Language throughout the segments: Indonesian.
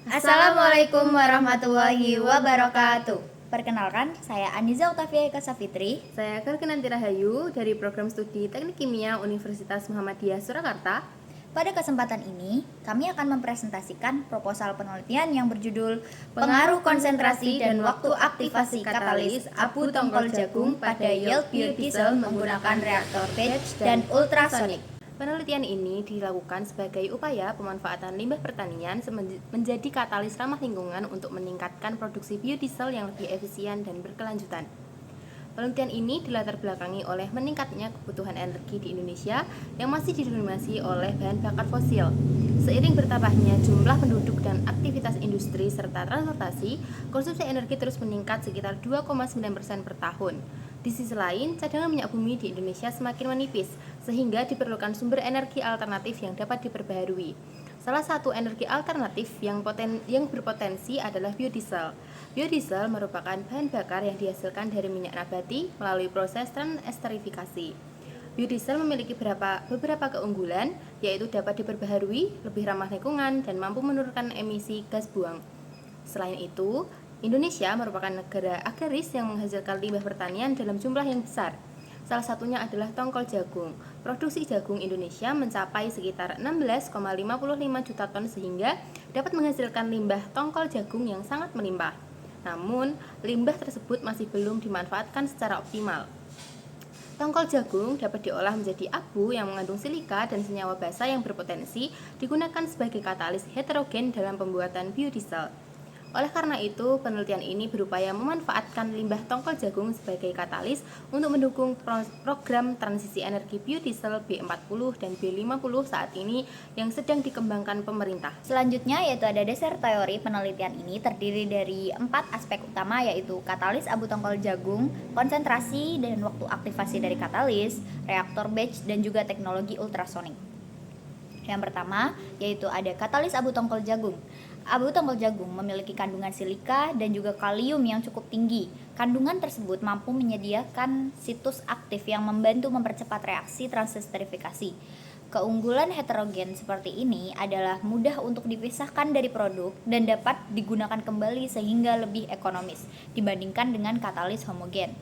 Assalamualaikum warahmatullahi wabarakatuh. Perkenalkan, saya Aniza Oktavia Eka Safitri. Saya Karkenanti Rahayu dari Program Studi Teknik Kimia Universitas Muhammadiyah Surakarta. Pada kesempatan ini, kami akan mempresentasikan proposal penelitian yang berjudul Pengaruh konsentrasi dan waktu aktivasi katalis abu tongkol jagung pada yield biodiesel menggunakan reaktor batch dan ultrasonik. Penelitian ini dilakukan sebagai upaya pemanfaatan limbah pertanian menjadi katalis ramah lingkungan untuk meningkatkan produksi biodiesel yang lebih efisien dan berkelanjutan. Penelitian ini dilatar belakangi oleh meningkatnya kebutuhan energi di Indonesia yang masih didominasi oleh bahan bakar fosil. Seiring bertambahnya jumlah penduduk dan aktivitas industri serta transportasi, konsumsi energi terus meningkat sekitar 2,9% per tahun. Di sisi lain, cadangan minyak bumi di Indonesia semakin menipis, sehingga diperlukan sumber energi alternatif yang dapat diperbaharui. Salah satu energi alternatif yang berpotensi adalah biodiesel. Biodiesel merupakan bahan bakar yang dihasilkan dari minyak nabati melalui proses transesterifikasi. Biodiesel memiliki beberapa keunggulan, yaitu dapat diperbaharui, lebih ramah lingkungan, dan mampu menurunkan emisi gas buang. Selain itu, Indonesia merupakan negara agraris yang menghasilkan limbah pertanian dalam jumlah yang besar. Salah satunya adalah tongkol jagung. Produksi jagung Indonesia mencapai sekitar 16,55 juta ton sehingga dapat menghasilkan limbah tongkol jagung yang sangat melimpah. Namun, limbah tersebut masih belum dimanfaatkan secara optimal. Tongkol jagung dapat diolah menjadi abu yang mengandung silika dan senyawa basa yang berpotensi digunakan sebagai katalis heterogen dalam pembuatan biodiesel. Oleh karena itu, penelitian ini berupaya memanfaatkan limbah tongkol jagung sebagai katalis untuk mendukung program transisi energi biodiesel B40 dan B50 saat ini yang sedang dikembangkan pemerintah. Selanjutnya yaitu ada dasar teori penelitian ini terdiri dari 4 aspek utama, yaitu katalis abu tongkol jagung, konsentrasi dan waktu aktivasi dari katalis, reaktor batch, dan juga teknologi ultrasonik. Yang pertama yaitu ada katalis abu tongkol jagung. Abu tongkol jagung memiliki kandungan silika dan juga kalium yang cukup tinggi. Kandungan tersebut mampu menyediakan situs aktif yang membantu mempercepat reaksi transesterifikasi. Keunggulan heterogen seperti ini adalah mudah untuk dipisahkan dari produk dan dapat digunakan kembali sehingga lebih ekonomis dibandingkan dengan katalis homogen.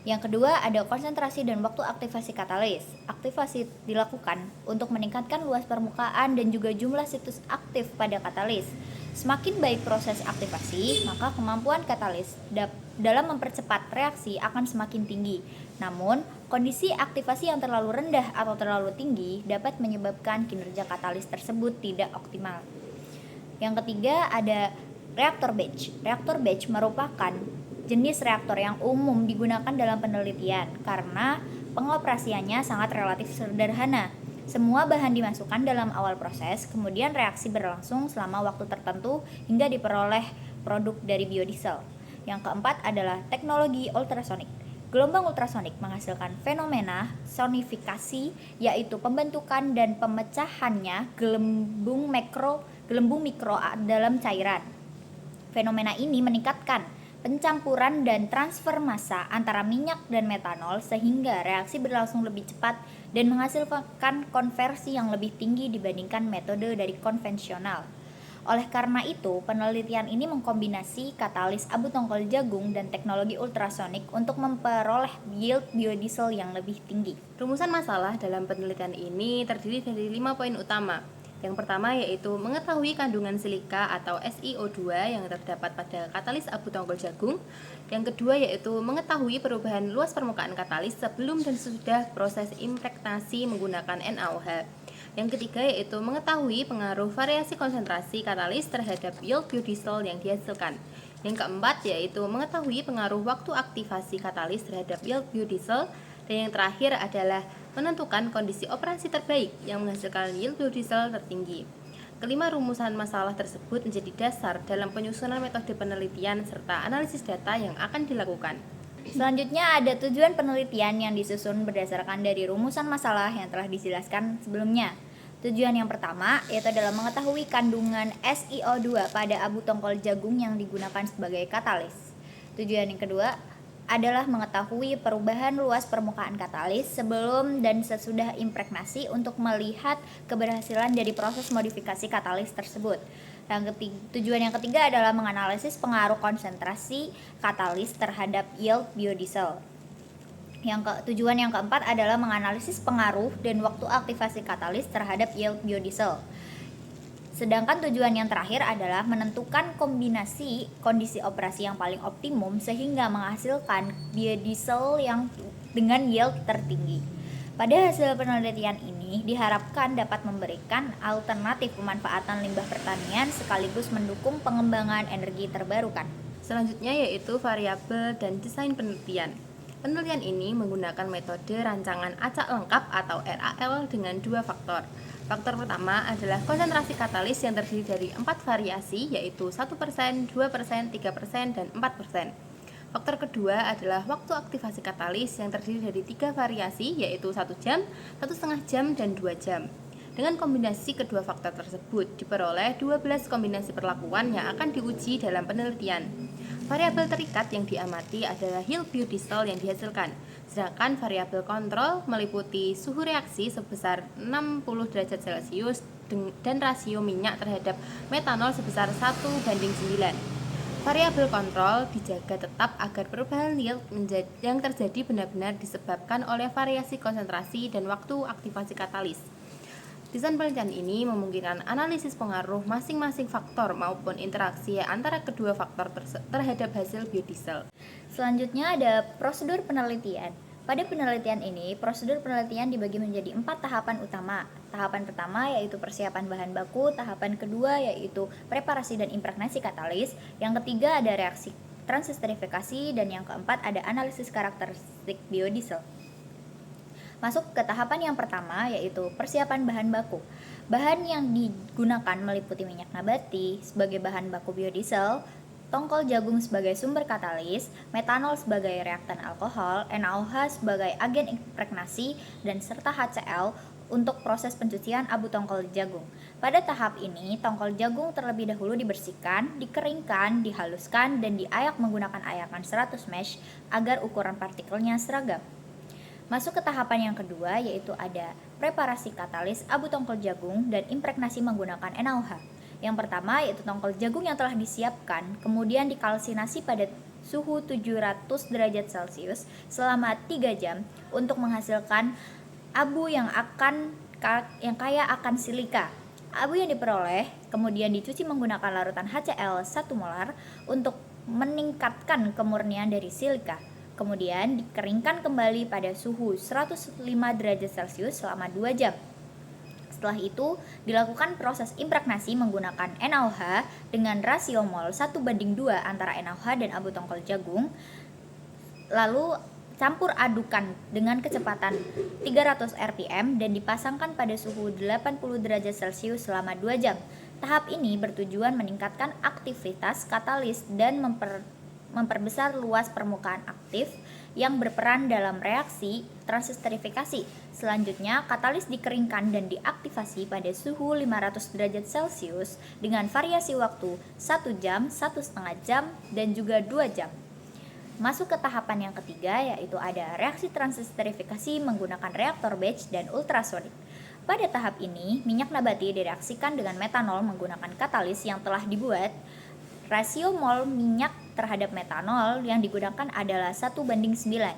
Yang kedua ada konsentrasi dan waktu aktivasi katalis. Aktivasi dilakukan untuk meningkatkan luas permukaan dan juga jumlah situs aktif pada katalis. Semakin baik proses aktivasi, maka kemampuan katalis dalam mempercepat reaksi akan semakin tinggi. Namun, kondisi aktivasi yang terlalu rendah atau terlalu tinggi dapat menyebabkan kinerja katalis tersebut tidak optimal. Yang ketiga ada reaktor batch. Reaktor batch merupakan jenis reaktor yang umum digunakan dalam penelitian karena pengoperasiannya sangat relatif sederhana. Semua bahan dimasukkan dalam awal proses, kemudian reaksi berlangsung selama waktu tertentu hingga diperoleh produk dari biodiesel. Yang keempat adalah teknologi ultrasonik. Gelombang ultrasonik menghasilkan fenomena sonifikasi, yaitu pembentukan dan pemecahannya gelembung mikro dalam cairan. Fenomena ini meningkatkan pencampuran dan transfer massa antara minyak dan metanol sehingga reaksi berlangsung lebih cepat dan menghasilkan konversi yang lebih tinggi dibandingkan metode dari konvensional. Oleh karena itu, penelitian ini mengkombinasi katalis abu tongkol jagung dan teknologi ultrasonik untuk memperoleh yield biodiesel yang lebih tinggi. Rumusan masalah dalam penelitian ini terdiri dari 5 poin utama. Yang pertama yaitu mengetahui kandungan silika atau SiO2 yang terdapat pada katalis abu tongkol jagung. Yang kedua yaitu mengetahui perubahan luas permukaan katalis sebelum dan sesudah proses impregnasi menggunakan NaOH. Yang ketiga yaitu mengetahui pengaruh variasi konsentrasi katalis terhadap yield biodiesel yang dihasilkan. Yang keempat yaitu mengetahui pengaruh waktu aktivasi katalis terhadap yield biodiesel. Dan yang terakhir adalah menentukan kondisi operasi terbaik yang menghasilkan yield biodiesel tertinggi. Kelima rumusan masalah tersebut menjadi dasar dalam penyusunan metode penelitian serta analisis data yang akan dilakukan. Selanjutnya ada tujuan penelitian yang disusun berdasarkan dari rumusan masalah yang telah dijelaskan sebelumnya. Tujuan yang pertama yaitu adalah mengetahui kandungan SiO2 pada abu tongkol jagung yang digunakan sebagai katalis. Tujuan yang kedua adalah mengetahui perubahan luas permukaan katalis sebelum dan sesudah impregnasi untuk melihat keberhasilan dari proses modifikasi katalis tersebut. Tujuan yang ketiga adalah menganalisis pengaruh konsentrasi katalis terhadap yield biodiesel. Tujuan yang keempat adalah menganalisis pengaruh dan waktu aktivasi katalis terhadap yield biodiesel. Sedangkan tujuan yang terakhir adalah menentukan kombinasi kondisi operasi yang paling optimum sehingga menghasilkan biodiesel yang dengan yield tertinggi. Pada hasil penelitian ini diharapkan dapat memberikan alternatif pemanfaatan limbah pertanian sekaligus mendukung pengembangan energi terbarukan. Selanjutnya yaitu variabel dan desain penelitian. Penelitian ini menggunakan metode rancangan acak lengkap atau RAL dengan dua faktor. Faktor pertama adalah konsentrasi katalis yang terdiri dari 4 variasi yaitu 1%, 2%, 3%, dan 4%. Faktor kedua adalah waktu aktivasi katalis yang terdiri dari 3 variasi yaitu 1 jam, 1,5 jam, dan 2 jam. Dengan kombinasi kedua faktor tersebut diperoleh 12 kombinasi perlakuan yang akan diuji dalam penelitian. Variabel terikat yang diamati adalah yield biodiesel yang dihasilkan, sedangkan variabel kontrol meliputi suhu reaksi sebesar 60 derajat Celcius dan rasio minyak terhadap metanol sebesar 1:9. Variabel kontrol dijaga tetap agar perubahan yield yang terjadi benar-benar disebabkan oleh variasi konsentrasi dan waktu aktivasi katalis. Desain penelitian ini memungkinkan analisis pengaruh masing-masing faktor maupun interaksi antara kedua faktor terhadap hasil biodiesel. Selanjutnya ada prosedur penelitian. Pada penelitian ini, prosedur penelitian dibagi menjadi 4 tahapan utama. Tahapan pertama yaitu persiapan bahan baku, tahapan kedua yaitu preparasi dan impregnasi katalis, yang ketiga ada reaksi transesterifikasi, dan yang keempat ada analisis karakteristik biodiesel. Masuk ke tahapan yang pertama yaitu persiapan bahan baku. Bahan yang digunakan meliputi minyak nabati sebagai bahan baku biodiesel, tongkol jagung sebagai sumber katalis, metanol sebagai reaktan alkohol, NaOH sebagai agen impregnasi, dan serta HCl untuk proses pencucian abu tongkol jagung. Pada tahap ini, tongkol jagung terlebih dahulu dibersihkan, dikeringkan, dihaluskan, dan diayak menggunakan ayakan 100 mesh agar ukuran partikelnya seragam. Masuk ke tahapan yang kedua yaitu ada preparasi katalis abu tongkol jagung dan impregnasi menggunakan NaOH. Yang pertama yaitu tongkol jagung yang telah disiapkan, kemudian dikalsinasi pada suhu 700 derajat Celcius selama 3 jam untuk menghasilkan abu yang kaya akan silika. Abu yang diperoleh kemudian dicuci menggunakan larutan HCl 1 molar untuk meningkatkan kemurnian dari silika. Kemudian dikeringkan kembali pada suhu 105 derajat Celcius selama 2 jam. Setelah itu, dilakukan proses impregnasi menggunakan NaOH dengan rasio mol 1:2 antara NaOH dan abu tongkol jagung. Lalu campur adukan dengan kecepatan 300 rpm dan dipasangkan pada suhu 80 derajat Celcius selama 2 jam. Tahap ini bertujuan meningkatkan aktivitas katalis dan memperbesar luas permukaan aktif yang berperan dalam reaksi transesterifikasi. Selanjutnya, katalis dikeringkan dan diaktifasi pada suhu 500 derajat Celcius dengan variasi waktu 1 jam, 1,5 jam, dan juga 2 jam. Masuk ke tahapan yang ketiga yaitu ada reaksi transesterifikasi menggunakan reaktor batch dan ultrasonik. Pada tahap ini, minyak nabati direaksikan dengan metanol menggunakan katalis yang telah dibuat. Rasio mol minyak terhadap metanol yang digunakan adalah 1:9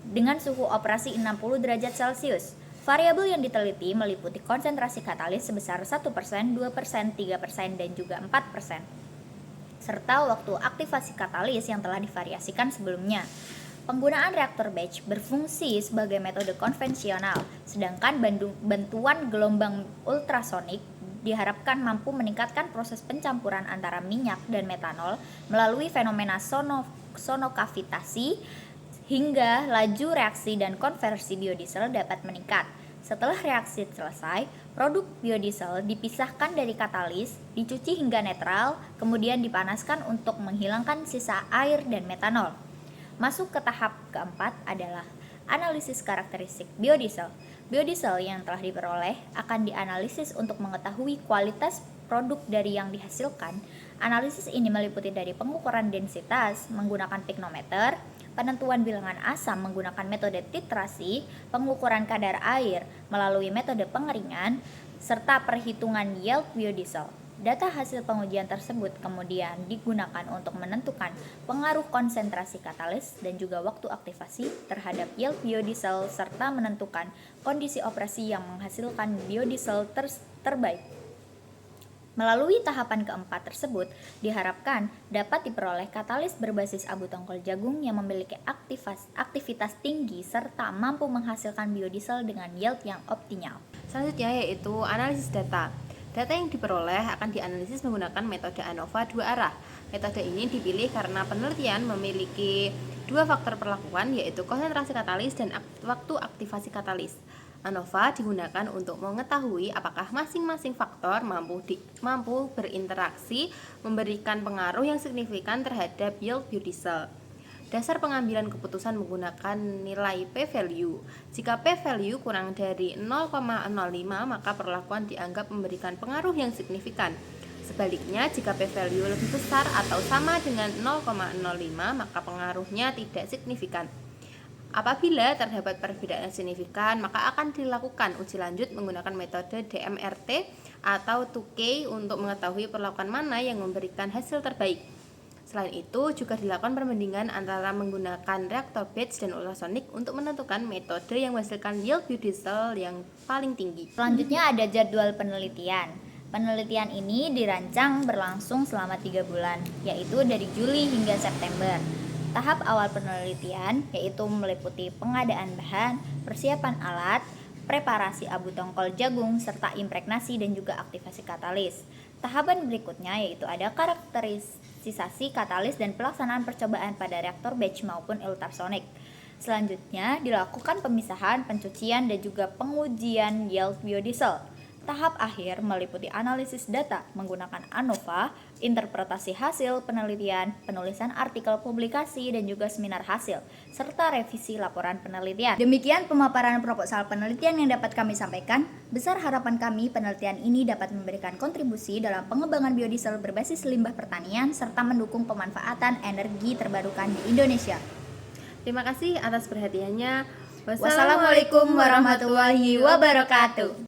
dengan suhu operasi 60 derajat Celcius. Variabel yang diteliti meliputi konsentrasi katalis sebesar 1%, 2%, 3%, dan juga 4%, serta waktu aktivasi katalis yang telah divariasikan sebelumnya. Penggunaan reaktor batch berfungsi sebagai metode konvensional, sedangkan bantuan gelombang ultrasonik diharapkan mampu meningkatkan proses pencampuran antara minyak dan metanol melalui fenomena sonokavitasi hingga laju reaksi dan konversi biodiesel dapat meningkat. Setelah reaksi selesai, produk biodiesel dipisahkan dari katalis, dicuci hingga netral, kemudian dipanaskan untuk menghilangkan sisa air dan metanol. Masuk ke tahap keempat adalah analisis karakteristik biodiesel. Biodiesel yang telah diperoleh akan dianalisis untuk mengetahui kualitas produk dari yang dihasilkan. Analisis ini meliputi dari pengukuran densitas menggunakan piknometer, penentuan bilangan asam menggunakan metode titrasi, pengukuran kadar air melalui metode pengeringan, serta perhitungan yield biodiesel. Data hasil pengujian tersebut kemudian digunakan untuk menentukan pengaruh konsentrasi katalis dan juga waktu aktivasi terhadap yield biodiesel serta menentukan kondisi operasi yang menghasilkan biodiesel terbaik. Melalui tahapan keempat tersebut, diharapkan dapat diperoleh katalis berbasis abu tongkol jagung yang memiliki aktivitas tinggi serta mampu menghasilkan biodiesel dengan yield yang optimal. Selanjutnya yaitu analisis data. Data yang diperoleh akan dianalisis menggunakan metode ANOVA dua arah. Metode ini dipilih karena penelitian memiliki dua faktor perlakuan, yaitu konsentrasi katalis dan waktu aktivasi katalis. ANOVA digunakan untuk mengetahui apakah masing-masing faktor mampu berinteraksi memberikan pengaruh yang signifikan terhadap yield biodiesel. Dasar pengambilan keputusan menggunakan nilai p-value. Jika p-value kurang dari 0,05, maka perlakuan dianggap memberikan pengaruh yang signifikan. Sebaliknya, jika p-value lebih besar atau sama dengan 0,05, maka pengaruhnya tidak signifikan. Apabila terdapat perbedaan yang signifikan, maka akan dilakukan uji lanjut menggunakan metode DMRT atau 2K untuk mengetahui perlakuan mana yang memberikan hasil terbaik. Selain itu, juga dilakukan perbandingan antara menggunakan reaktor batch dan ultrasonik untuk menentukan metode yang menghasilkan yield biodiesel yang paling tinggi. Selanjutnya ada jadwal penelitian. Penelitian ini dirancang berlangsung selama 3 bulan, yaitu dari Juli hingga September. Tahap awal penelitian yaitu meliputi pengadaan bahan, persiapan alat, preparasi abu tongkol jagung, serta impregnasi dan juga aktivasi katalis. Tahapan berikutnya yaitu ada karakterisasi katalis dan pelaksanaan percobaan pada reaktor batch maupun ultrasonik. Selanjutnya dilakukan pemisahan, pencucian, dan juga pengujian yield biodiesel. Tahap akhir meliputi analisis data menggunakan ANOVA, interpretasi hasil penelitian, penulisan artikel publikasi, dan juga seminar hasil, serta revisi laporan penelitian. Demikian pemaparan proposal penelitian yang dapat kami sampaikan. Besar harapan kami penelitian ini dapat memberikan kontribusi dalam pengembangan biodiesel berbasis limbah pertanian, serta mendukung pemanfaatan energi terbarukan di Indonesia. Terima kasih atas perhatiannya. Wassalamualaikum warahmatullahi wabarakatuh.